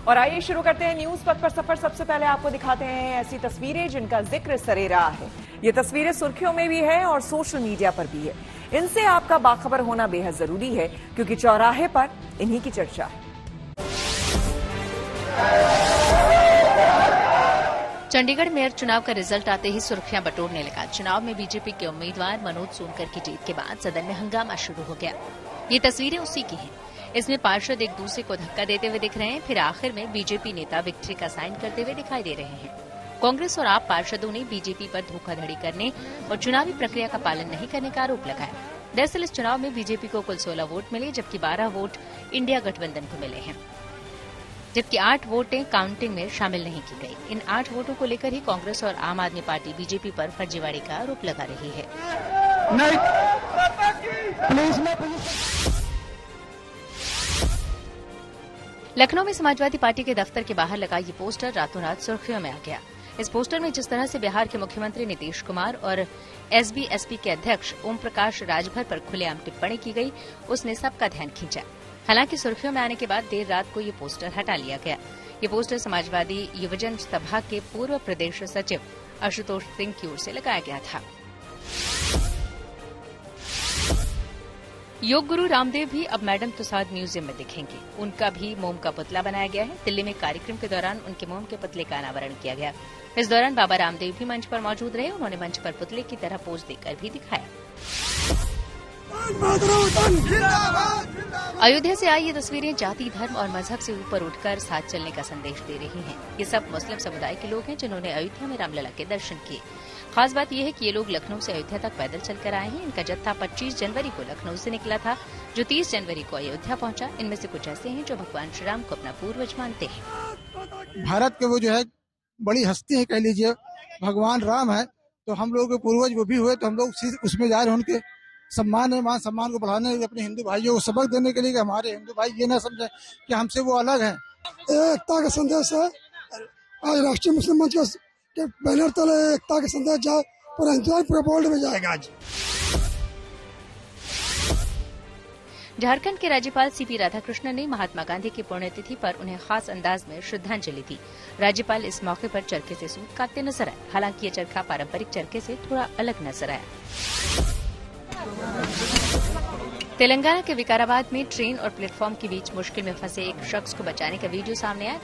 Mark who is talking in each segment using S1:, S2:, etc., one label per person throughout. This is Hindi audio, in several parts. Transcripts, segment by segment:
S1: और आइए शुरू करते हैं न्यूज पथ पर सफर। सबसे पहले आपको दिखाते हैं ऐसी तस्वीरें जिनका जिक्र सरे रहा है। ये तस्वीरें सुर्खियों में भी है और सोशल मीडिया पर भी है। इनसे आपका बाखबर होना बेहद जरूरी है क्योंकि चौराहे पर इन्हीं की चर्चा है।
S2: चंडीगढ़ मेयर चुनाव का रिजल्ट आते ही सुर्खियां बटोरने लगा। चुनाव में बीजेपी के उम्मीदवार मनोज सोनकर की जीत के बाद सदन में हंगामा शुरू हो गया। ये तस्वीरें उसी की हैं। इसमें पार्षद एक दूसरे को धक्का देते हुए दिख रहे हैं। फिर आखिर में बीजेपी नेता विक्ट्री का साइन करते हुए दिखाई दे रहे हैं। कांग्रेस और आप पार्षदों ने बीजेपी पर धोखाधड़ी करने और चुनावी प्रक्रिया का पालन नहीं करने का आरोप लगाया। दरअसल इस चुनाव में बीजेपी को कुल 16 वोट मिले, जबकि 12 वोट इंडिया गठबंधन को मिले हैं, जबकि 8 वोटें काउंटिंग में शामिल नहीं की गई। इन 8 वोटों को लेकर ही कांग्रेस और आम आदमी पार्टी बीजेपी पर फर्जीवाड़े का आरोप लगा रही है। लखनऊ में समाजवादी पार्टी के दफ्तर के बाहर लगा ये पोस्टर रातों रात सुर्खियों में आ गया। इस पोस्टर में जिस तरह से बिहार के मुख्यमंत्री नीतीश कुमार और एसबीएसपी के अध्यक्ष ओम प्रकाश राजभर पर खुलेआम टिप्पणी की गई, उसने सबका ध्यान खींचा। हालांकि सुर्खियों में आने के बाद देर रात को ये पोस्टर हटा लिया गया। ये पोस्टर समाजवादी युवजन सभा के पूर्व प्रदेश सचिव आशुतोष सिंह की ओर से लगाया गया था। योग गुरु रामदेव भी अब मैडम तुसाद म्यूजियम में दिखेंगे। उनका भी मोम का पुतला बनाया गया है। दिल्ली में कार्यक्रम के दौरान उनके मोम के पुतले का अनावरण किया गया। इस दौरान बाबा रामदेव भी मंच पर मौजूद रहे। उन्होंने मंच पर पुतले की तरह पोज देकर भी दिखाया। अयोध्या से आई ये तस्वीरें जाति, धर्म और मजहब से ऊपर उठकर साथ चलने का संदेश दे रही हैं। ये सब मुस्लिम समुदाय के लोग हैं जिन्होंने अयोध्या में रामलला के दर्शन किए। खास बात यह है कि ये लोग लखनऊ से अयोध्या तक पैदल चलकर आए हैं। इनका जत्था 25 जनवरी को लखनऊ से निकला था, जो 30 जनवरी को अयोध्या पहुंचा। इनमें से कुछ ऐसे हैं जो भगवान श्री राम को अपना पूर्वज मानते हैं।
S3: भारत के वो जो है बड़ी हस्ती है, कह लीजिए भगवान राम है, तो हम लोग के पूर्वज वो भी हुए, तो हम लोग उसमें जा रहे हैं उनके सम्मान है, मान सम्मान को बढ़ाने के लिए, अपने हिंदू भाइयों को सबक देने के लिए कि हमारे हिंदू भाई ये ना समझे कि हमसे वो अलग है। एकता का संदेश है। आज राष्ट्रीय मुस्लिम मंच के बैनर तले एकता का संदेश जाए, पूरा बोल्ड में जाएगा। आज
S2: झारखंड के राज्यपाल सीपी राधाकृष्णन ने महात्मा गांधी की पुण्यतिथि पर उन्हें खास अंदाज में श्रद्धांजलि दी। राज्यपाल इस मौके पर चरखे से सूत काटते नजर आए। हालांकि ये चरखा पारंपरिक चरखे से थोड़ा अलग नजर आया। तेलंगाना के विकाराबाद में ट्रेन और प्लेटफॉर्म के बीच मुश्किल में फंसे एक शख्स को बचाने का वीडियो सामने आया।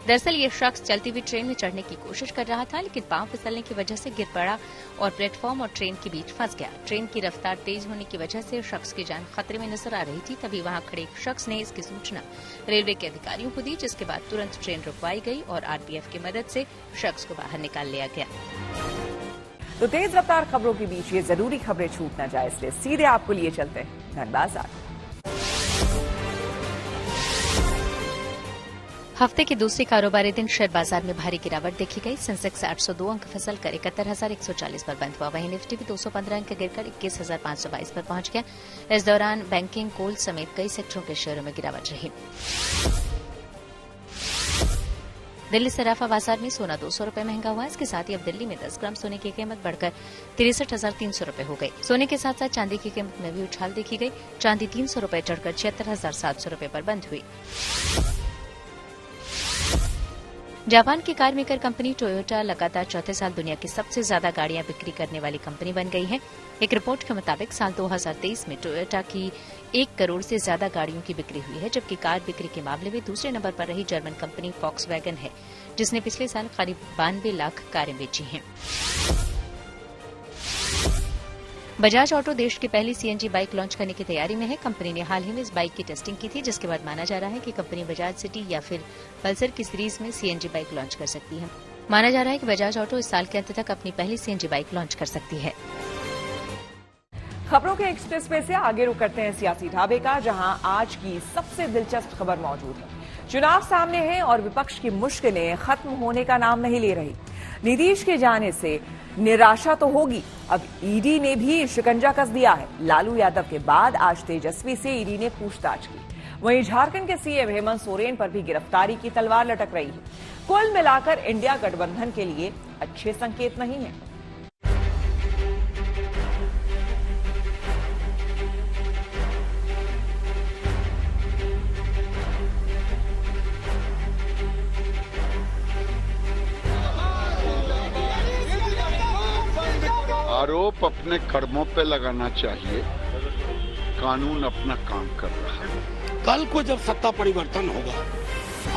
S2: दरअसल ये शख्स चलती हुई ट्रेन में चढ़ने की कोशिश कर रहा था, लेकिन पांव फिसलने की वजह से गिर पड़ा और प्लेटफॉर्म और ट्रेन के बीच फंस गया। ट्रेन की रफ्तार तेज होने की वजह से शख्स की जान खतरे में नजर आ रही थी। तभी वहां खड़े एक शख्स ने इसकी सूचना रेलवे के अधिकारियों को दी, जिसके बाद तुरंत ट्रेन रुकवाई गई और आरपीएफ की मदद से शख्स को बाहर निकाल लिया गया।
S1: तो तेज रफ्तार खबरों के बीच ये जरूरी खबरें छूट न जाए, इसलिए सीधे आपको लिए चलते हैं धनबाजार।
S2: हफ्ते के दूसरे कारोबारी दिन शेयर बाजार में भारी गिरावट देखी गई। सेंसेक्स 802 अंक फिसलकर 71,140 पर बंद हुआ। वहीं निफ्टी भी 215 अंक गिरकर 21,522 पर पहुंच गया। इस दौरान बैंकिंग, कोल समेत कई सेक्टरों के शेयरों में गिरावट रही। दिल्ली सराफा बाजार में सोना 200 रुपए महंगा हुआ। इसके साथ ही अब दिल्ली में 10 ग्राम सोने की कीमत बढ़कर 63,300 रुपए हो गई। सोने के साथ साथ चांदी की कीमत में भी उछाल देखी गई। चांदी 300 रुपए चढ़कर 76,700 रुपए पर बंद हुई। जापान की कार मेकर कंपनी टोयोटा लगातार चौथे साल दुनिया की सबसे ज्यादा गाड़ियां बिक्री करने वाली कंपनी बन गई है। एक रिपोर्ट के मुताबिक साल 2023 में टोयोटा की 1 करोड़ से ज्यादा गाड़ियों की बिक्री हुई है, जबकि कार बिक्री के मामले में दूसरे नंबर पर रही जर्मन कंपनी फॉक्सवैगन है, जिसने पिछले साल करीब 92 लाख कारें बेची हैं। बजाज ऑटो देश की पहली सीएनजी बाइक लॉन्च करने की तैयारी में है। कंपनी ने हाल ही में इस बाइक की टेस्टिंग की थी, जिसके बाद माना जा रहा है कि कंपनी बजाज सिटी या फिर पल्सर की सीरीज में सीएनजी बाइक लॉन्च कर सकती है। माना जा रहा है कि बजाज ऑटो इस साल के अंत तक अपनी पहली सीएनजी बाइक लॉन्च कर सकती है।
S1: खबरों के एक्सप्रेस वे से आगे रुक करते हैं सियासी ढाबे का, जहां आज की सबसे दिलचस्प खबर मौजूद है। चुनाव सामने है और विपक्ष की मुश्किलें खत्म होने का नाम नहीं ले रही। नीतीश के जाने से निराशा तो होगी, अब ईडी ने भी शिकंजा कस दिया है। लालू यादव के बाद आज तेजस्वी से ईडी ने पूछताछ की। वहीं झारखंड के सीएम हेमंत सोरेन पर भी गिरफ्तारी की तलवार लटक रही है। कुल मिलाकर इंडिया गठबंधन के लिए अच्छे संकेत नहीं है।
S4: आरोप अपने कर्मों पे लगाना चाहिए। कानून अपना काम कर रहा है।
S5: कल को जब सत्ता परिवर्तन होगा,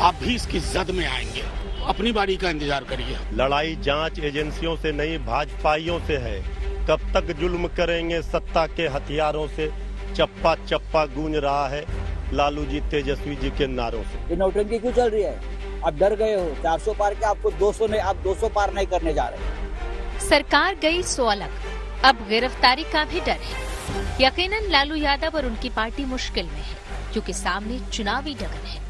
S5: आप भी इसकी जद में आएंगे। अपनी बारी का इंतजार करिए।
S6: लड़ाई जांच एजेंसियों से नहीं, भाजपाइयों से है। कब तक जुल्म करेंगे सत्ता के हथियारों से? चप्पा चप्पा गूंज रहा है लालू जी, तेजस्वी जी के नारों से।
S7: ये नौटंकी क्यों चल रही है? आप डर गए हो। 400 पार के आपको 200 नहीं, आप 200 पार नहीं करने जा रहे।
S2: सरकार गई सो अलग, अब गिरफ्तारी का भी डर है। यकीनन लालू यादव और उनकी पार्टी मुश्किल में है, क्योंकि सामने चुनावी डगर है।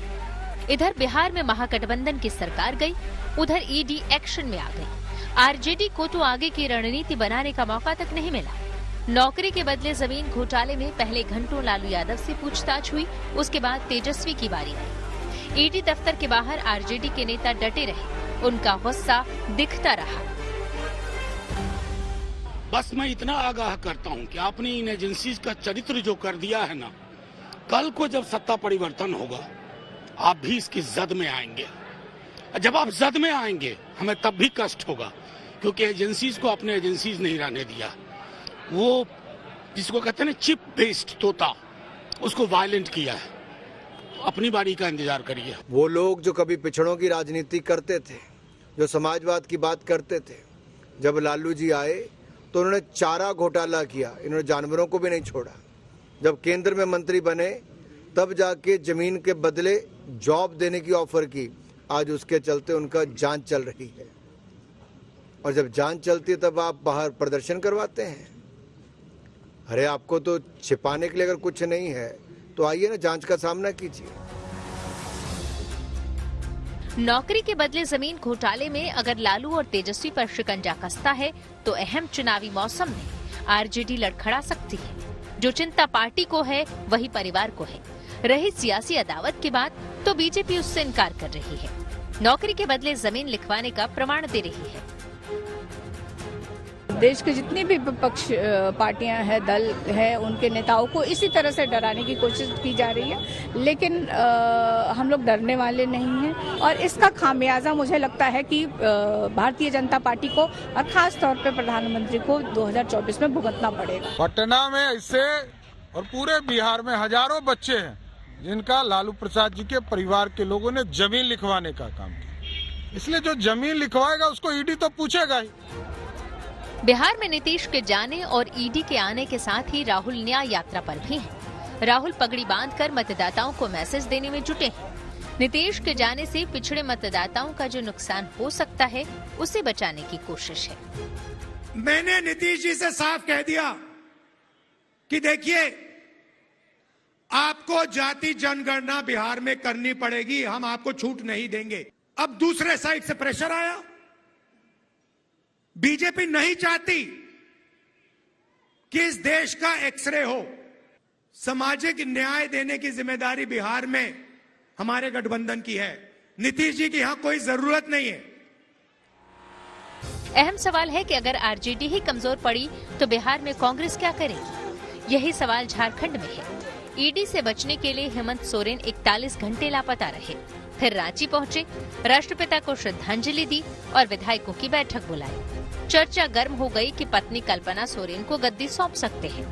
S2: इधर बिहार में महागठबंधन की सरकार गई, उधर ईडी एक्शन में आ गई। आरजेडी को तो आगे की रणनीति बनाने का मौका तक नहीं मिला। नौकरी के बदले जमीन घोटाले में पहले घंटों लालू यादव से पूछताछ हुई, उसके बाद तेजस्वी की बारी आई। ईडी दफ्तर के बाहर आरजेडी के नेता डटे रहे, उनका गुस्सा दिखता रहा।
S5: बस मैं इतना आगाह करता हूं कि आपने इन एजेंसीज का चरित्र जो कर दिया है ना, कल को जब सत्ता परिवर्तन होगा, आप भी इसकी जद में आएंगे। जब आप जद में आएंगे, हमें तब भी कष्ट होगा, क्योंकि एजेंसीज को अपने एजेंसीज नहीं रहने दिया। वो जिसको कहते हैं ना चिप बेस्ड तोता, उसको वायलेंट किया है। अपनी बारी का इंतजार करिए।
S8: वो लोग जो कभी पिछड़ों की राजनीति करते थे, जो समाजवाद की बात करते थे, जब लालू जी आए तो उन्होंने चारा घोटाला किया, इन्होंने जानवरों को भी नहीं छोड़ा। जब केंद्र में मंत्री बने तब जाके जमीन के बदले जॉब देने की ऑफर की, आज उसके चलते उनका जांच चल रही है। और जब जांच चलती है तब आप बाहर प्रदर्शन करवाते हैं। अरे आपको तो छिपाने के लिए अगर कुछ नहीं है तो आइए ना, जांच का सामना कीजिए।
S2: नौकरी के बदले जमीन घोटाले में अगर लालू और तेजस्वी पर शिकंजा कसता है, तो अहम चुनावी मौसम में आरजेडी लड़खड़ा सकती है। जो चिंता पार्टी को है वही परिवार को है। रही सियासी अदावत की बात, तो बीजेपी उससे इनकार कर रही है। नौकरी के बदले जमीन लिखवाने का प्रमाण दे रही है।
S9: देश के जितनी भी विपक्ष पार्टियां हैं, दल है, उनके नेताओं को इसी तरह से डराने की कोशिश की जा रही है, लेकिन हम लोग डरने वाले नहीं हैं। और इसका खामियाजा मुझे लगता है कि भारतीय जनता पार्टी को और खास तौर पे प्रधानमंत्री को 2024 में भुगतना पड़ेगा।
S10: पटना में इससे और पूरे बिहार में हजारों बच्चे हैं जिनका लालू प्रसाद जी के परिवार के लोगों ने जमीन लिखवाने का काम किया। इसलिए जो जमीन लिखवाएगा उसको ईडी तो पूछेगा ही।
S2: बिहार में नीतीश के जाने और ईडी के आने के साथ ही राहुल न्याय यात्रा पर भी हैं। राहुल पगड़ी बांधकर मतदाताओं को मैसेज देने में जुटे हैं। नीतीश के जाने से पिछड़े मतदाताओं का जो नुकसान हो सकता है, उसे बचाने की कोशिश है।
S11: मैंने नीतीश जी से साफ कह दिया कि देखिए, आपको जाति जनगणना बिहार में करनी पड़ेगी, हम आपको छूट नहीं देंगे। अब दूसरे साइड से प्रेशर आया। बीजेपी नहीं चाहती कि इस देश का एक्सरे हो। सामाजिक न्याय देने की जिम्मेदारी बिहार में हमारे गठबंधन की है। नीतीश जी की यहां कोई जरूरत नहीं है।
S2: अहम सवाल है कि अगर आरजेडी ही कमजोर पड़ी तो बिहार में कांग्रेस क्या करेगी? यही सवाल झारखंड में है। ईडी से बचने के लिए हेमंत सोरेन 41 घंटे लापता रहे, फिर रांची पहुंचे, राष्ट्रपिता को श्रद्धांजलि दी और विधायकों की बैठक बुलाई। चर्चा गर्म हो गई कि पत्नी कल्पना सोरेन को गद्दी सौंप सकते हैं।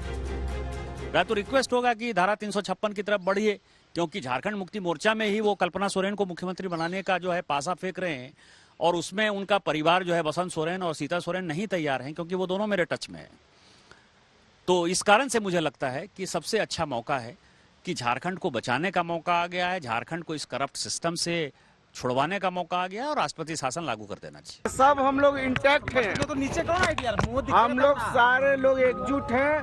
S12: मैं तो रिक्वेस्ट होगा कि धारा 356 की तरफ बढ़िए, क्योंकि झारखंड मुक्ति मोर्चा में ही वो कल्पना सोरेन को मुख्यमंत्री बनाने का जो है पासा फेंक रहे हैं, और उसमें उनका परिवार जो है बसंत सोरेन और सीता सोरेन नहीं तैयार हैं, क्योंकि वो दोनों मेरे टच में है। तो इस कारण से मुझे लगता है कि सबसे अच्छा मौका है कि झारखंड को बचाने का मौका आ गया है, झारखंड को इस करप्ट सिस्टम से छुड़वाने का मौका आ गया है और राष्ट्रपति शासन लागू कर देना चाहिए।
S13: सब हम लोग इंटैक्ट हैं। तो नीचे कौन है यार? हम लोग सारे लोग एकजुट हैं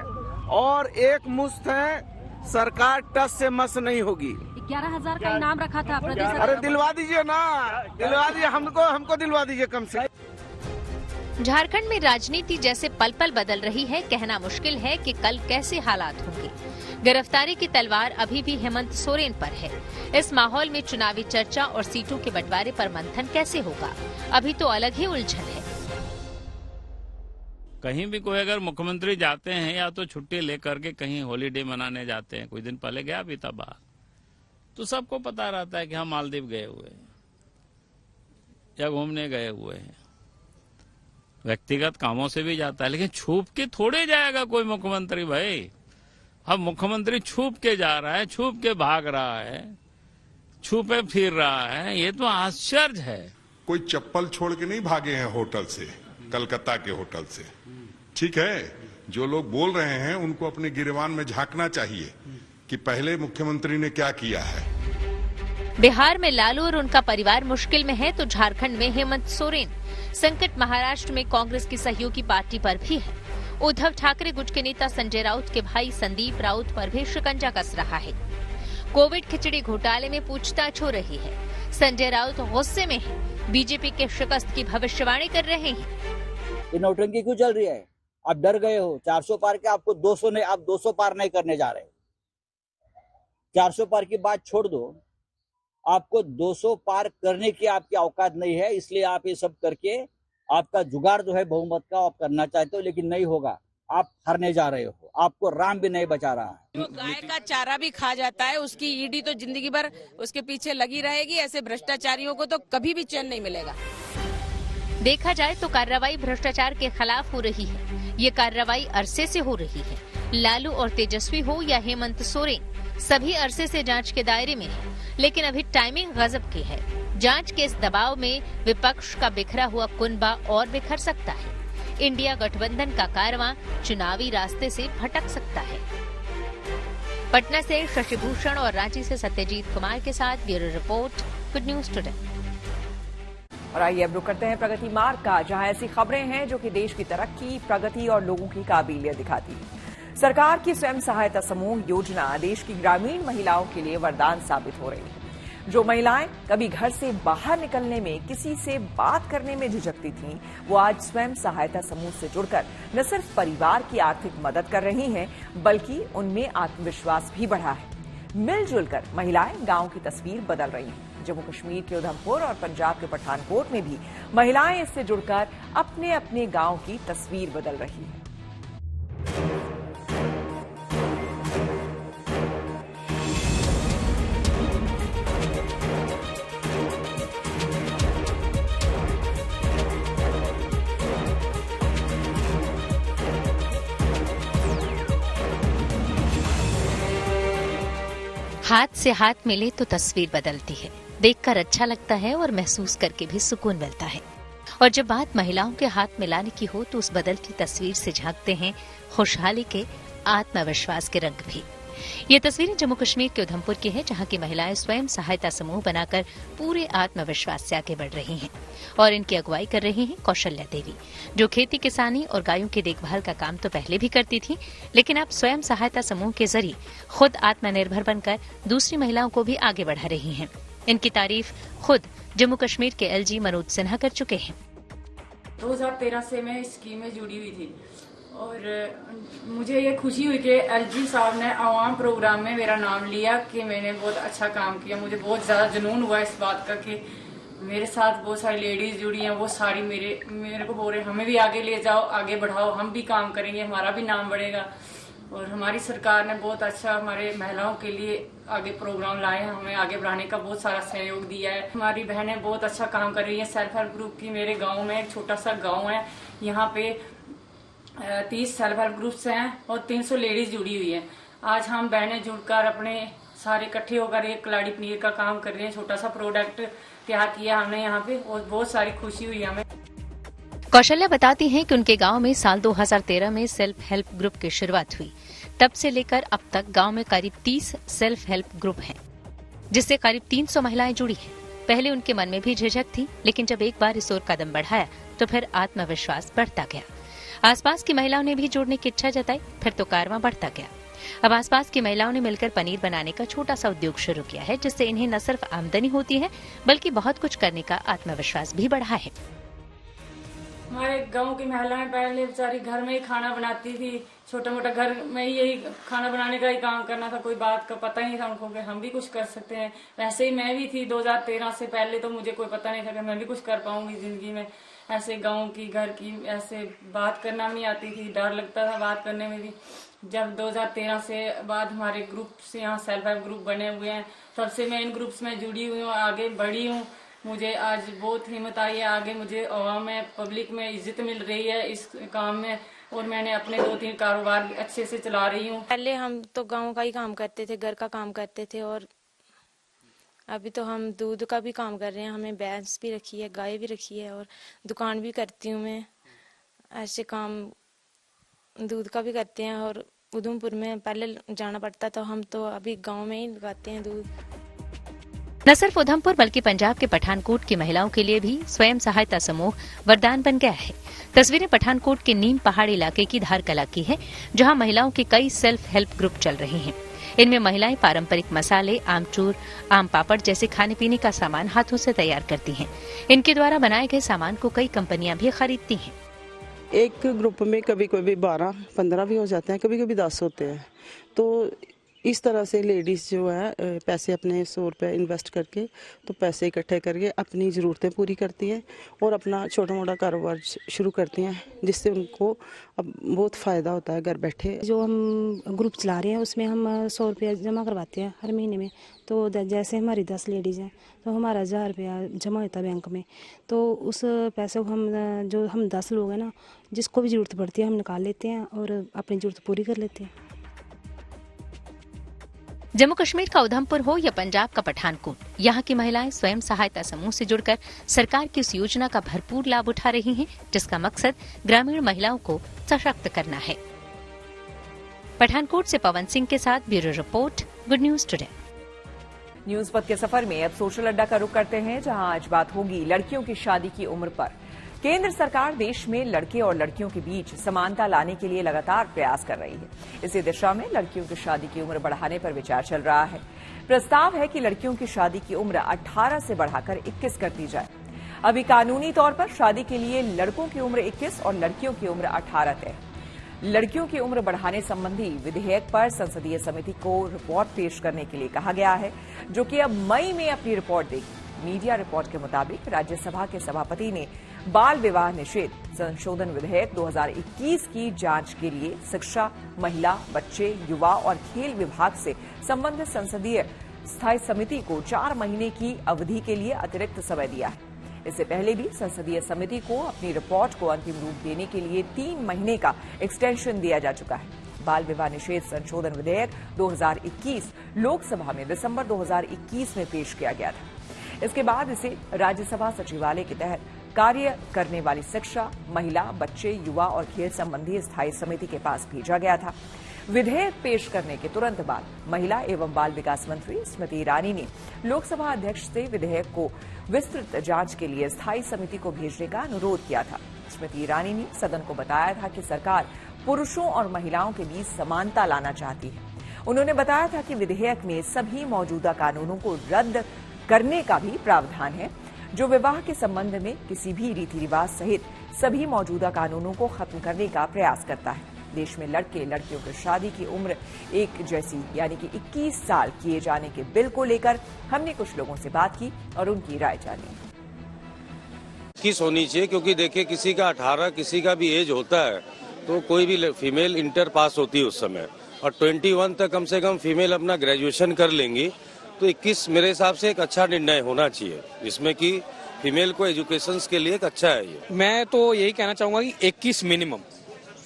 S13: और एक मुश्त हैं। सरकार टस से मस नहीं होगी।
S14: 11,000 का इनाम रखा था प्रदेश।
S13: अरे दिलवा दीजिए ना, दिलवा दीजिए, हमको दिलवा दीजिए कम से।
S2: झारखंड में राजनीति जैसे पल पल बदल रही है, कहना मुश्किल है कि कल कैसे हालात होंगे। गिरफ्तारी की तलवार अभी भी हेमंत सोरेन पर है। इस माहौल में चुनावी चर्चा और सीटों के बंटवारे पर मंथन कैसे होगा, अभी तो अलग ही उलझन है।
S15: कहीं भी कोई अगर मुख्यमंत्री जाते हैं या तो छुट्टी लेकर के कहीं हॉलीडे मनाने जाते हैं, कुछ दिन पहले गया भी था बाहर, तो सबको पता रहता है कि हम मालदीव गए हुए हैं या घूमने गए हुए हैं। व्यक्तिगत कामों से भी जाता है, लेकिन छुप के थोड़े जाएगा कोई मुख्यमंत्री भाई। अब मुख्यमंत्री छुप के जा रहा है, छुप के भाग रहा है, छुपे फिर रहा है, ये तो आश्चर्य है।
S16: कोई चप्पल छोड़ के नहीं भागे हैं होटल से, कलकत्ता के होटल से। ठीक है, जो लोग बोल रहे हैं उनको अपने गिरबान में झांकना चाहिए कि पहले मुख्यमंत्री ने क्या किया है।
S2: बिहार में लालू और उनका परिवार मुश्किल में है तो झारखंड में हेमंत सोरेन। संकट महाराष्ट्र में कांग्रेस की सहयोगी पार्टी पर भी है। उद्धव ठाकरे गुट के नेता संजय राउत के भाई संदीप राउत पर भी शिकंजा कस रहा है। कोविड खिचड़ी घोटाले में पूछताछ हो रही है। संजय राउत गुस्से में है, बीजेपी के शिकस्त की भविष्यवाणी कर रहे हैं।
S7: ये नौटंकी क्यों चल रही है? आप डर गए हो 400 पार के, आपको 200 नहीं, आप 200 पार नहीं करने जा रहे। 400 पार की बात छोड़ दो, आपको 200 पार करने की आपकी औकात नहीं है, इसलिए आप ये सब करके आपका जुगाड़ जो है बहुमत का आप करना चाहते हो, लेकिन नहीं होगा। आप हारने जा रहे हो, आपको राम भी नहीं बचा रहा है।
S17: जो गाय का चारा भी खा जाता है, उसकी ईडी तो जिंदगी भर उसके पीछे लगी रहेगी। ऐसे भ्रष्टाचारियों को तो कभी भी चैन नहीं मिलेगा।
S2: देखा जाए तो कार्रवाई भ्रष्टाचार के खिलाफ हो रही है। ये कार्रवाई अरसे से हो रही है। लालू और तेजस्वी हो या हेमंत सोरेन, सभी अरसे से जांच के दायरे में है, लेकिन अभी टाइमिंग गजब की है। जांच के इस दबाव में विपक्ष का बिखरा हुआ कुनबा और बिखर सकता है। इंडिया गठबंधन का कारवां चुनावी रास्ते से भटक सकता है। पटना से शशि भूषण और रांची से सत्यजीत कुमार के साथ bureau report, good news today.
S1: और आइए अब रुक करते हैं प्रगति मार्ग का, जहां ऐसी खबरें हैं जो कि देश की तरक्की, प्रगति और लोगों की काबिलियत दिखाती है। सरकार की स्वयं सहायता समूह योजना देश की ग्रामीण महिलाओं के लिए वरदान साबित हो रही है। जो महिलाएं कभी घर से बाहर निकलने में, किसी से बात करने में झिझकती थीं, वो आज स्वयं सहायता समूह से जुड़कर न सिर्फ परिवार की आर्थिक मदद कर रही हैं, बल्कि उनमें आत्मविश्वास भी बढ़ा है। मिलजुल कर महिलाएं गांव की तस्वीर बदल रही हैं। जम्मू कश्मीर के उधमपुर और पंजाब के पठानकोट में भी महिलाएं इससे जुड़कर अपने अपने गांव की तस्वीर बदल रही हैं।
S2: हाथ से हाथ मिले तो तस्वीर बदलती है। देखकर अच्छा लगता है और महसूस करके भी सुकून मिलता है। और जब बात महिलाओं के हाथ मिलाने की हो तो उस बदलती तस्वीर से झांकते हैं खुशहाली के, आत्मविश्वास के रंग भी। ये तस्वीरें जम्मू कश्मीर के उधमपुर की है, जहां की महिलाएं स्वयं सहायता समूह बनाकर पूरे आत्मविश्वास से आगे बढ़ रही हैं। और इनकी अगुवाई कर रही हैं कौशल्या देवी, जो खेती किसानी और गायों की देखभाल का काम तो पहले भी करती थी, लेकिन अब स्वयं सहायता समूह के जरिए खुद आत्मनिर्भर बनकर दूसरी महिलाओं को भी आगे बढ़ा रही हैं। इनकी तारीफ खुद जम्मू कश्मीर के एलजी मनोज सिन्हा कर चुके हैं।
S18: 2013 से मैं इस स्कीम में जुड़ी हुई थी और मुझे ये खुशी हुई कि एलजी साहब ने आवाम प्रोग्राम में मेरा नाम लिया कि मैंने बहुत अच्छा काम किया। मुझे बहुत ज्यादा जुनून हुआ इस बात का कि मेरे साथ बहुत सारी लेडीज जुड़ी हैं, वो सारी मेरे को बोल रहे हमें भी आगे ले जाओ, आगे बढ़ाओ, हम भी काम करेंगे, हमारा भी नाम बढ़ेगा। और हमारी सरकार ने बहुत अच्छा हमारे महिलाओं के लिए आगे प्रोग्राम लाए हैं, हमें आगे बढ़ाने का बहुत सारा सहयोग दिया है। हमारी बहनें बहुत अच्छा काम कर रही हैं। सेल्फ हेल्प ग्रुप की मेरे गांव में एक छोटा सा गांव है, यहाँ पे 30 सेल्फ हेल्प ग्रुप्स हैं और 300 लेडीज जुड़ी हुई हैं। आज हम बहनें जुड़कर अपने सारे इकट्ठे होकर एक कलाड़ी पनीर का काम कर रहे हैं। छोटा सा प्रोडक्ट तैयार किया हमने यहाँ पे और बहुत सारी खुशी हुई हमें।
S2: कौशल्या बताती हैं कि उनके गांव में साल 2013 में सेल्फ हेल्प ग्रुप की शुरुआत हुई। तब से लेकर अब तक गांव में करीब 30 सेल्फ हेल्प ग्रुप हैं, जिससे करीब 300 महिलाएं जुड़ी हैं। पहले उनके मन में भी झिझक थी, लेकिन जब एक बार इस ओर कदम बढ़ाया तो फिर आत्मविश्वास बढ़ता गया। आसपास की महिलाओं ने भी जोड़ने की इच्छा जताई, फिर तो कारवां बढ़ता गया। अब आसपास की महिलाओं ने मिलकर पनीर बनाने का छोटा सा उद्योग शुरू किया है, जिससे इन्हें न सिर्फ आमदनी होती है बल्कि बहुत कुछ करने का आत्मविश्वास भी बढ़ा है।
S18: हमारे गांव की महिलाएं पहले बेचारी घर में ही खाना बनाती थी, छोटा मोटा घर में ही यही खाना बनाने का ही काम करना था, कोई बात का पता ही नहीं था उनको कि हम भी कुछ कर सकते हैं। वैसे ही मैं भी थी 2013 से पहले, तो मुझे कोई पता नहीं था कि मैं भी कुछ कर पाऊंगी जिंदगी में। ऐसे गांव की घर की ऐसे बात करना नहीं आती थी, डर लगता था बात करने में भी। जब 2013 से बाद हमारे ग्रुप से यहाँ सेल्फ हेल्प ग्रुप बने हुए हैं, तब से मैं इन ग्रुप्स में जुड़ी हुई हूँ, आगे बढ़ी हूँ। मुझे आज बहुत हिम्मत आई है, आगे मुझे आवाम में पब्लिक में इज्जत मिल रही है इस काम में, और मैंने अपने 2-3 कारोबार भी अच्छे से चला रही हूँ।
S19: पहले हम तो गांव का ही काम करते थे, घर का काम करते थे, और अभी तो हम दूध का भी काम कर रहे हैं। हमें भैंस भी रखी है, गाय भी रखी है, और दुकान भी करती हूँ मैं। ऐसे काम दूध का भी करते हैं, और उधमपुर में पहले जाना पड़ता था, हम तो अभी गांव में ही लगाते हैं दूध।
S2: न सिर्फ उधमपुर बल्कि पंजाब के पठानकोट की महिलाओं के लिए भी स्वयं सहायता समूह वरदान बन गया है। तस्वीरें पठानकोट के नीम पहाड़ी इलाके की धारकला की है, जहां महिलाओं के कई सेल्फ हेल्प ग्रुप चल रहे हैं। इनमें महिलाएं पारंपरिक मसाले, आमचूर, आम पापड़ जैसे खाने पीने का सामान हाथों से तैयार करती हैं। इनके द्वारा बनाए गए सामान को कई कंपनियां भी खरीदती हैं।
S20: एक ग्रुप में कभी कभी 12-15 भी हो जाते हैं, कभी कभी 10 होते हैं। तो इस तरह से लेडीज़ जो है पैसे अपने 100 रुपये इन्वेस्ट करके तो पैसे इकट्ठे करके अपनी ज़रूरतें पूरी करती हैं और अपना छोटा मोटा कारोबार शुरू करती हैं, जिससे उनको अब बहुत फ़ायदा होता है घर बैठे।
S21: जो हम ग्रुप चला रहे हैं उसमें हम 100 रुपया जमा करवाते हैं हर महीने में। तो जैसे हमारी 10 लेडीज़ हैं तो हमारा 1000 रुपया जमा होता है बैंक में। तो उस पैसे को हम 10 लोग हैं ना, जिसको भी ज़रूरत पड़ती है हम निकाल लेते हैं और अपनी ज़रूरत पूरी कर लेते हैं।
S2: जम्मू कश्मीर का उधमपुर हो या पंजाब का पठानकोट, यहाँ की महिलाएं स्वयं सहायता समूह से जुड़कर सरकार की इस योजना का भरपूर लाभ उठा रही हैं, जिसका मकसद ग्रामीण महिलाओं को सशक्त करना है। पठानकोट से पवन सिंह के साथ bureau report, good news today.
S1: News पथ के सफर में अब सोशल अड्डा का रुख करते हैं, जहां आज बात होगी लड़कियों की शादी की उम्र पर। केंद्र सरकार देश में लड़के और लड़कियों के बीच समानता लाने के लिए लगातार प्रयास कर रही है। इसी दिशा में लड़कियों की शादी की उम्र बढ़ाने पर विचार चल रहा है। प्रस्ताव है कि लड़कियों की शादी की उम्र 18 से बढ़ाकर 21 कर दी जाए। अभी कानूनी तौर पर शादी के लिए लड़कों की उम्र 21 और लड़कियों की उम्र 18 तय है। लड़कियों की उम्र बढ़ाने संबंधी विधेयक पर संसदीय समिति को रिपोर्ट पेश करने के लिए कहा गया है, जो कि अब मई में अपनी रिपोर्ट देगी। मीडिया रिपोर्ट के मुताबिक राज्यसभा के सभापति ने बाल विवाह निषेध संशोधन विधेयक 2021 की जांच के लिए शिक्षा, महिला, बच्चे, युवा और खेल विभाग से संबंधित संसदीय स्थायी समिति को 4 महीने की अवधि के लिए अतिरिक्त समय दिया है। इससे पहले भी संसदीय समिति को अपनी रिपोर्ट को अंतिम रूप देने के लिए 3 महीने का एक्सटेंशन दिया जा चुका है। बाल विवाह निषेध संशोधन विधेयक 2021 लोकसभा में दिसंबर 2021 में पेश किया गया था। इसके बाद इसे राज्यसभा सचिवालय के तहत कार्य करने वाली शिक्षा, महिला, बच्चे, युवा और खेल संबंधी स्थायी समिति के पास भेजा गया था। विधेयक पेश करने के तुरंत बाद महिला एवं बाल विकास मंत्री स्मृति ईरानी ने लोकसभा अध्यक्ष से विधेयक को विस्तृत जांच के लिए स्थायी समिति को भेजने का अनुरोध किया था। स्मृति ईरानी ने सदन को बताया था कि सरकार पुरुषों और महिलाओं के बीच समानता लाना चाहती है। उन्होंने बताया था कि विधेयक में सभी मौजूदा कानूनों को रद्द करने का भी प्रावधान है, जो विवाह के संबंध में किसी भी रीति रिवाज सहित सभी मौजूदा कानूनों को खत्म करने का प्रयास करता है। देश में लड़के लड़कियों की शादी की उम्र एक जैसी यानी कि 21 साल किए जाने के बिल को लेकर हमने कुछ लोगों से बात की और उनकी राय जानी।
S22: 21 होनी चाहिए, क्योंकि देखिए किसी का 18 किसी का भी एज होता है, तो कोई भी फीमेल इंटर पास होती है उस समय, और 21 तक कम से कम फीमेल अपना ग्रेजुएशन कर लेंगी, तो 21 मेरे हिसाब से एक अच्छा निर्णय होना चाहिए, जिसमें कि फीमेल को एजुकेशन के लिए एक अच्छा है ये।
S23: मैं तो यही कहना चाहूंगा कि 21 minimum,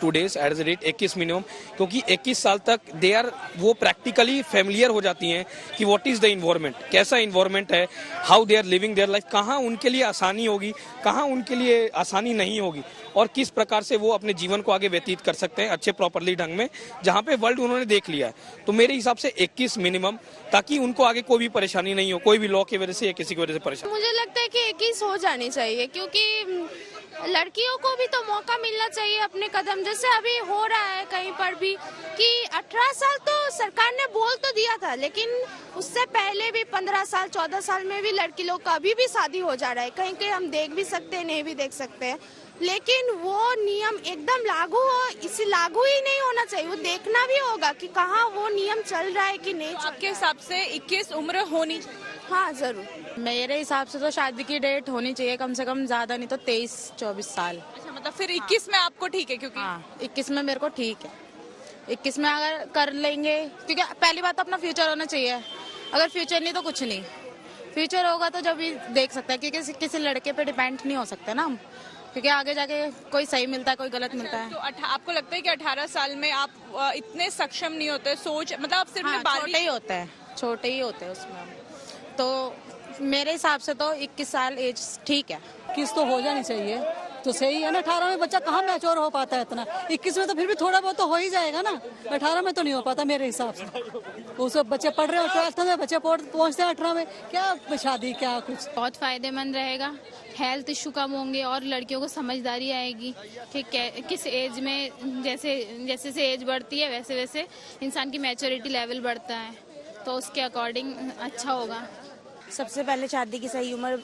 S23: today's at the rate 21 minimum, क्योंकि 21 साल तक दे आर वो प्रैक्टिकली फेमिलियर हो जाती हैं कि व्हाट इज द इन्वायरमेंट, कैसा इन्वायरमेंट है, how they are living their life, कहाँ उनके लिए आसानी होगी, कहाँ उनके लिए आसानी नहीं होगी, और किस प्रकार से वो अपने जीवन को आगे व्यतीत कर सकते हैं अच्छे प्रॉपरली ढंग में, जहाँ पे वर्ल्ड उन्होंने देख लिया है। तो मेरे हिसाब से 21 मिनिमम, ताकि उनको आगे कोई भी परेशानी नहीं हो, कोई भी लॉ की वजह से या किसी की वजह से परेशानी।
S24: मुझे लगता है कि 21 हो जानी चाहिए, क्योंकि लड़कियों को भी तो मौका मिलना चाहिए अपने कदम, जैसे अभी हो रहा है कहीं पर भी कि 18 साल तो सरकार ने बोल तो दिया था, लेकिन उससे पहले भी 15 साल 14 साल में भी लड़की लोग का अभी भी शादी हो जा रहा है। कहीं कहीं हम देख भी सकते हैं, नहीं भी देख सकते हैं, लेकिन वो नियम एकदम लागू हो, इसे लागू ही नहीं होना चाहिए। वो देखना भी होगा कि कहाँ वो नियम चल रहा है कि नहीं।
S25: आपके हिसाब से 21 उम्र होनी चाहिए?
S24: हाँ जरूर,
S25: मेरे हिसाब से तो शादी की डेट होनी चाहिए कम से कम, ज्यादा नहीं तो 23-24 साल। अच्छा, मतलब फिर 21 में आपको ठीक है? क्योंकि
S24: हाँ, 21 में मेरे को ठीक है। 21 में अगर कर लेंगे, क्योंकि पहली बात तो अपना फ्यूचर होना चाहिए, अगर फ्यूचर नहीं तो कुछ नहीं। फ्यूचर होगा तो जब भी देख सकते हैं, क्योंकि किसी लड़के पे डिपेंड नहीं हो सकते ना हम, क्योंकि आगे जाके कोई सही मिलता है, कोई गलत मिलता है।
S25: तो आपको लगता है कि 18 साल में आप इतने सक्षम नहीं होते, सोच मतलब आप सिर्फ
S24: छोटे ही होते हैं, छोटे ही होते हैं उसमें हम। तो मेरे हिसाब से तो 21 साल एज ठीक है।
S14: 21 तो हो जानी चाहिए, तो सही है ना। 18 में बच्चा कहाँ मैच्योर हो पाता है इतना, 21 में तो फिर भी थोड़ा बहुत तो हो ही जाएगा ना, 18 में तो नहीं हो पाता मेरे हिसाब से। वो सब बच्चे पढ़ रहे हो 12th में, बच्चे पहुँचते हैं 18 में, क्या शादी क्या कुछ।
S24: बहुत फायदेमंद रहेगा, हेल्थ इशू कम होंगे और लड़कियों को समझदारी आएगी कि किस एज में, जैसे एज बढ़ती है वैसे वैसे इंसान की मैच्योरिटी लेवल बढ़ता है, तो उसके अकॉर्डिंग अच्छा होगा।
S3: सबसे पहले शादी की सही उम्र,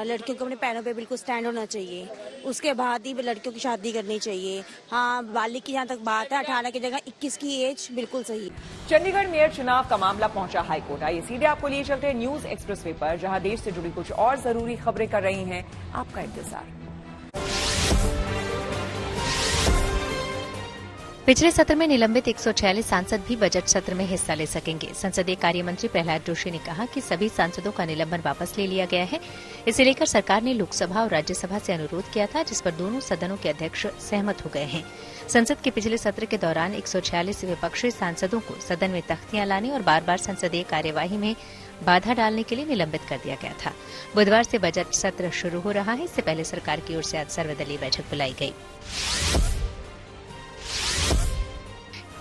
S3: लड़कियों को अपने पैरों पे बिल्कुल स्टैंड होना चाहिए, उसके बाद ही लड़कियों की शादी करनी चाहिए। हाँ, बालिग की जहाँ तक बात है, 18 की जगह 21 की एज बिल्कुल सही।
S1: चंडीगढ़ मेयर चुनाव का मामला पहुंचा हाईकोर्ट। आइए सीधे आपको लिए चलते हैं न्यूज एक्सप्रेसवे पर, जहां देश से जुड़ी कुछ और जरूरी खबरें कर रही हैं आपका इंतजार।
S2: पिछले सत्र में निलंबित 146 सांसद भी बजट सत्र में हिस्सा ले सकेंगे। संसदीय कार्य मंत्री प्रहलाद जोशी ने कहा कि सभी सांसदों का निलंबन वापस ले लिया गया है। इसे लेकर सरकार ने लोकसभा और राज्यसभा से अनुरोध किया था, जिस पर दोनों सदनों के अध्यक्ष सहमत हो गए हैं। संसद के पिछले सत्र के दौरान 146 विपक्षी सांसदों को सदन में तख्तियां लाने और बार बार संसदीय कार्यवाही में बाधा डालने के लिए निलंबित कर दिया गया था। बुधवार से बजट सत्र शुरू हो रहा है। इससे पहले सरकार की ओर से आज सर्वदलीय बैठक बुलाई गई।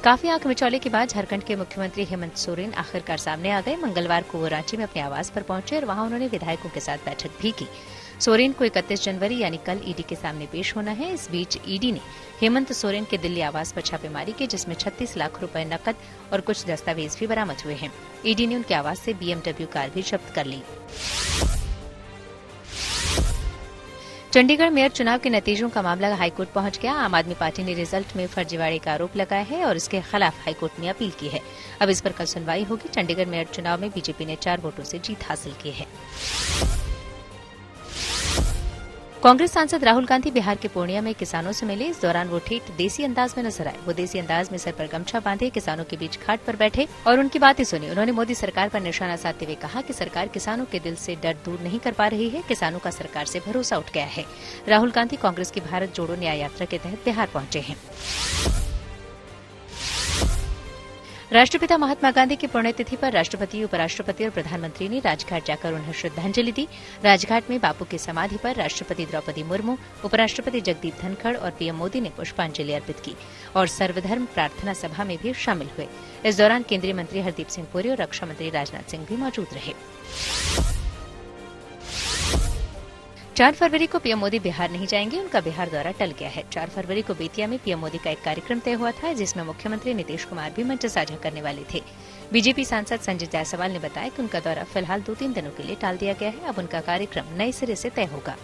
S2: काफी आंख मिचौले के बाद झारखंड के मुख्यमंत्री हेमंत सोरेन आखिरकार सामने आ गए। मंगलवार को वो रांची में अपने आवास पर पहुंचे और वहां उन्होंने विधायकों के साथ बैठक भी की। सोरेन को 31 जनवरी यानी कल ईडी के सामने पेश होना है। इस बीच ईडी ने हेमंत सोरेन के दिल्ली आवास पर छापेमारी की, जिसमें 36 लाख रुपए नकद और कुछ दस्तावेज भी बरामद हुए हैं। ईडी ने उनके आवास से BMW कार भी जब्त कर ली। चंडीगढ़ मेयर चुनाव के नतीजों का मामला हाईकोर्ट पहुंच गया। आम आदमी पार्टी ने रिजल्ट में फर्जीवाड़े का आरोप लगाया है और इसके खिलाफ हाईकोर्ट में अपील की है। अब इस पर कल सुनवाई होगी। चंडीगढ़ मेयर चुनाव में बीजेपी ने 4 वोटों से जीत हासिल की है। कांग्रेस सांसद राहुल गांधी बिहार के पूर्णिया में किसानों से मिले। इस दौरान वो ठेठ देसी अंदाज में नजर आए। वो देसी अंदाज में सर पर गमछा बांधे किसानों के बीच घाट पर बैठे और उनकी बातें सुनी। उन्होंने मोदी सरकार पर निशाना साधते हुए कहा कि सरकार किसानों के दिल से डर दूर नहीं कर पा रही है। किसानों का सरकार से भरोसा उठ गया है। राहुल गांधी कांग्रेस की भारत जोड़ो न्याय यात्रा के तहत बिहार पहुंचे हैं। राष्ट्रपिता महात्मा गांधी की पुण्यतिथि पर राष्ट्रपति, उपराष्ट्रपति और प्रधानमंत्री ने राजघाट जाकर उन्हें श्रद्धांजलि दी। राजघाट में बापू की समाधि पर राष्ट्रपति द्रौपदी मुर्मू, उपराष्ट्रपति जगदीप धनखड़ और पीएम मोदी ने पुष्पांजलि अर्पित की और सर्वधर्म प्रार्थना सभा में भी शामिल हुए। इस दौरान केंद्रीय मंत्री हरदीप सिंह पुरी और रक्षा मंत्री राजनाथ सिंह भी मौजूद रहे। 4 फरवरी को पीएम मोदी बिहार नहीं जाएंगे। उनका बिहार दौरा टल गया है। 4 फरवरी को बेतिया में पीएम मोदी का एक कार्यक्रम तय हुआ था, जिसमें मुख्यमंत्री नीतीश कुमार भी मंच साझा करने वाले थे। बीजेपी सांसद संजय जायसवाल ने बताया कि उनका दौरा फिलहाल 2-3 दिनों के लिए टाल दिया गया है। अब उनका कार्यक्रम नए सिरे से तय होगा।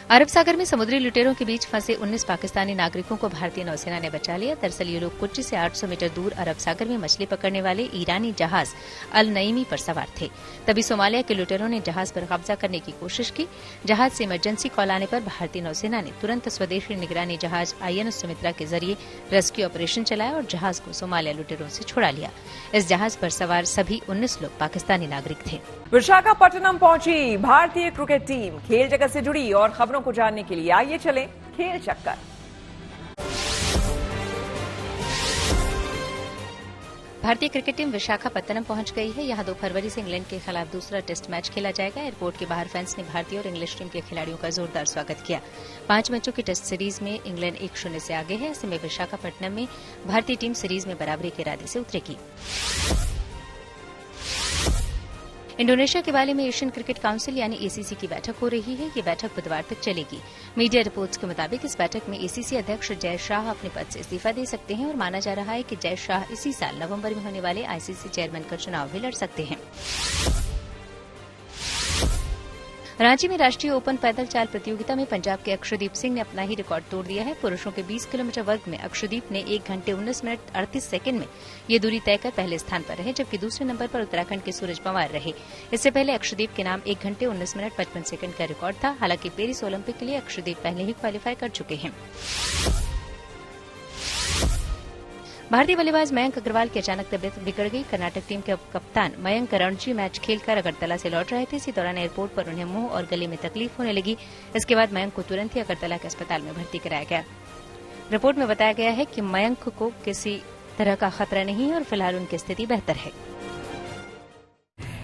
S2: अरब सागर में समुद्री लुटेरों के बीच फंसे 19 पाकिस्तानी नागरिकों को भारतीय नौसेना ने बचा लिया। दरअसल ये लोग कोच्चि से 800 मीटर दूर अरब सागर में मछली पकड़ने वाले ईरानी जहाज अल नईमी पर सवार थे। तभी सोमालिया के लुटेरों ने जहाज पर कब्जा करने की कोशिश की। जहाज से इमरजेंसी कॉल आने पर भारतीय नौसेना ने तुरंत स्वदेशी निगरानी जहाज INS सुमित्रा के जरिए रेस्क्यू ऑपरेशन चलाया और जहाज को सोमालिया लुटेरों से छुड़ा लिया। इस जहाज पर सवार सभी 19 लोग पाकिस्तानी नागरिक थे।
S1: विशाखापट्टनम पहुंची भारतीय क्रिकेट टीम। खेल जगत से जुड़ी और खबरों को जानने के लिए आइए चलें खेल चक्कर।
S2: भारतीय क्रिकेट टीम विशाखापट्टनम पहुंच गई है। यहां 2 फरवरी से इंग्लैंड के खिलाफ दूसरा टेस्ट मैच खेला जाएगा। एयरपोर्ट के बाहर फैंस ने भारतीय और इंग्लिश टीम के खिलाड़ियों का जोरदार स्वागत किया। 5 मैचों की टेस्ट सीरीज में इंग्लैंड 1-0 से आगे है। ऐसे में विशाखापट्टनम में भारतीय टीम सीरीज में बराबरी के इरादे से उतरेगी। इंडोनेशिया के बाली में एशियन क्रिकेट काउंसिल यानी ACC की बैठक हो रही है। ये बैठक बुधवार तक चलेगी। मीडिया रिपोर्ट्स के मुताबिक इस बैठक में ACC अध्यक्ष जय शाह अपने पद से इस्तीफा दे सकते हैं और माना जा रहा है कि जय शाह इसी साल नवंबर में होने वाले ICC चेयरमैन का चुनाव भी लड़ सकते हैं। रांची में राष्ट्रीय ओपन पैदल चाल प्रतियोगिता में पंजाब के अक्षदीप सिंह ने अपना ही रिकॉर्ड तोड़ दिया है। पुरुषों के 20 किलोमीटर वर्ग में अक्षदीप ने 1 घंटे 19 मिनट 38 सेकंड में ये दूरी तय कर पहले स्थान पर रहे, जबकि दूसरे नंबर पर उत्तराखंड के सूरज पंवार रहे। इससे पहले अक्षदीप के नाम 1 घंटे 19 मिनट 55 सेकंड का रिकॉर्ड था। हालांकि पेरिस ओलंपिक के लिए अक्षदीप पहले ही क्वालीफाई कर चुके हैं। भारतीय बल्लेबाज मयंक अग्रवाल की अचानक तबियत बिगड़ गई। कर्नाटक टीम के कप्तान मयंक रणजी मैच खेलकर अगरतला से लौट रहे थे। इसी दौरान एयरपोर्ट पर उन्हें मुंह और गले में तकलीफ होने लगी। इसके बाद मयंक को तुरंत ही अगरतला के अस्पताल में भर्ती कराया गया। रिपोर्ट में बताया गया है कि मयंक को किसी तरह का खतरा नहीं है और फिलहाल उनकी स्थिति बेहतर है।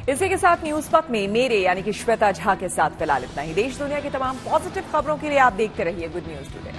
S1: इसी के साथ न्यूज पक में मेरे यानी कि श्वेता झा के साथ फिलहाल इतना ही। देश दुनिया की तमाम पॉजिटिव खबरों के लिए आप देखते रहिए गुड न्यूज टुडे।